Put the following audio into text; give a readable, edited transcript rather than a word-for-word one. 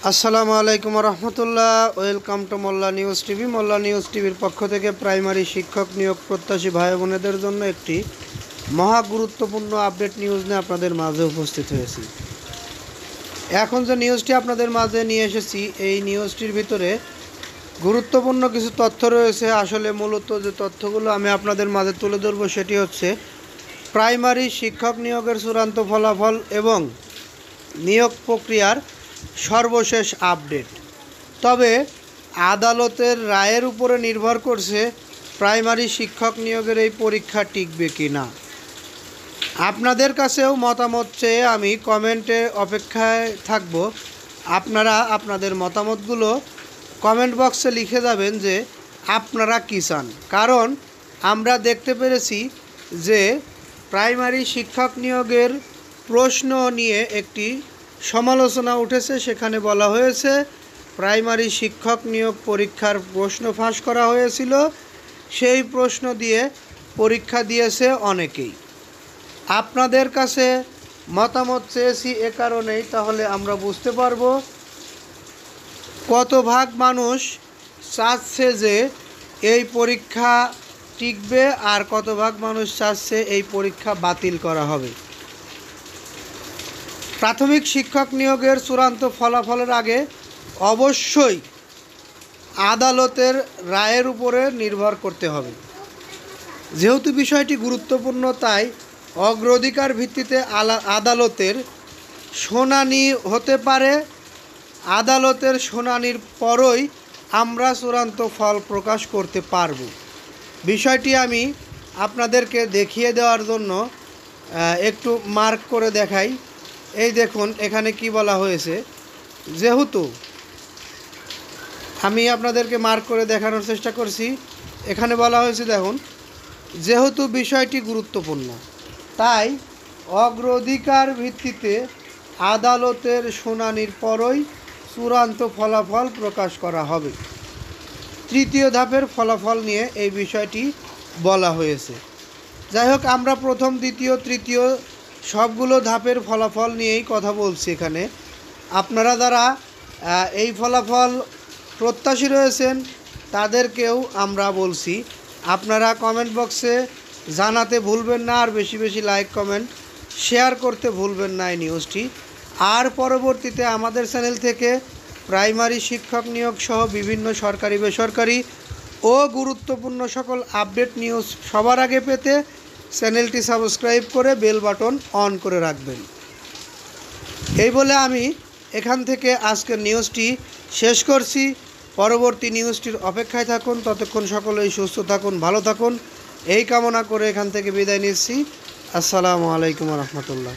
আসসালামু আলাইকুম রহমতুল্লাহ। Welcome to Molla news TV. Molla news টিভির পক্ষ থেকে প্রাইমারি শিক্ষক নিয়োগ প্রত্যাশী ভাই বোনেদের জন্য একটি মহা গুরুত্বপূর্ণ আপডেট নিউজ নিয়ে আপনাদের মাঝে উপস্থিত হয়েছি। এখন যে নিউজটি আপনাদের মাঝে নিয়ে এসেছি, এই নিউজটির ভিতরে গুরুত্বপূর্ণ কিছু তথ্য রয়েছে। আসলে মূলত যে তথ্যগুলো আমি আপনাদের মাঝে তুলে ধরবো সেটি হচ্ছে প্রাইমারি শিক্ষক নিয়োগের চূড়ান্ত ফলাফল এবং নিয়োগ প্রক্রিয়ার সর্বশেষ আপডেট। তবে আদালতের রায়ের উপরে নির্ভর করছে প্রাইমারি শিক্ষক নিয়োগের এই পরীক্ষা টিকবে কি না। আপনাদের কাছেও মতামত চেয়ে আমি কমেন্টে অপেক্ষায় থাকব। আপনারা আপনাদের মতামতগুলো কমেন্ট বক্সে লিখে যাবেন যে আপনারা কী চান। কারণ আমরা দেখতে পেরেছি যে প্রাইমারি শিক্ষক নিয়োগের প্রশ্ন নিয়ে একটি সমালোচনা উঠেছে। সেখানে বলা হয়েছে প্রাইমারি শিক্ষক নিয়োগ পরীক্ষার প্রশ্ন ফাঁস করা হয়েছিল, সেই প্রশ্ন দিয়ে পরীক্ষা দিয়েছে অনেকেই। আপনাদের কাছে মতামত চেয়েছি এ কারণেই, তাহলে আমরা বুঝতে পারবো কত ভাগ মানুষ চাচ্ছে যে এই পরীক্ষা টিকবে আর কত ভাগ মানুষ চাচ্ছে এই পরীক্ষা বাতিল করা হবে। প্রাথমিক শিক্ষক নিয়োগের চূড়ান্ত ফলাফলের আগে অবশ্যই আদালতের রায়ের উপরে নির্ভর করতে হবে। যেহেতু বিষয়টি গুরুত্বপূর্ণ, তাই অগ্রাধিকার ভিত্তিতে আদালতের শুনানি হতে পারে। আদালতের শুনানির পরই আমরা চূড়ান্ত ফল প্রকাশ করতে পারব। বিষয়টি আমি আপনাদেরকে দেখিয়ে দেওয়ার জন্য একটু মার্ক করে দেখাই। এই দেখুন এখানে কি বলা হয়েছে। যেহেতু আমি আপনাদেরকে মার্ক করে দেখানোর চেষ্টা করছি, এখানে বলা হয়েছে দেখুন, যেহেতু বিষয়টি গুরুত্বপূর্ণ তাই অগ্রাধিকার ভিত্তিতে আদালতের শুনানির পরই চূড়ান্ত ফলাফল প্রকাশ করা হবে। তৃতীয় ধাপের ফলাফল নিয়ে এই বিষয়টি বলা হয়েছে। যাই হোক, আমরা প্রথম, দ্বিতীয়, তৃতীয় সবগুলো ধাপের ফলাফল নিয়েই কথা বলছি এখানে। আপনারা যারা এই ফলাফল প্রত্যাশী রয়েছেন তাদেরকেও আমরা বলছি আপনারা কমেন্ট বক্সে জানাতে ভুলবেন না, আর বেশি বেশি লাইক কমেন্ট শেয়ার করতে ভুলবেন না এই নিউজটি। আর পরবর্তীতে আমাদের চ্যানেল থেকে প্রাইমারি শিক্ষক নিয়োগ সহ বিভিন্ন সরকারি বেসরকারি ও গুরুত্বপূর্ণ সকল আপডেট নিউজ সবার আগে পেতে চ্যানেলটি সাবস্ক্রাইব করে বেল বাটন অন করে রাখবেন। এই বলে আমি এখান থেকে আজকের নিউজটি শেষ করছি। পরবর্তী নিউজটির অপেক্ষায় থাকুন। ততক্ষণ সকলেই সুস্থ থাকুন, ভালো থাকুন, এই কামনা করে এখান থেকে বিদায় নিচ্ছি। আসসালামু আলাইকুম রহমতুল্লাহ।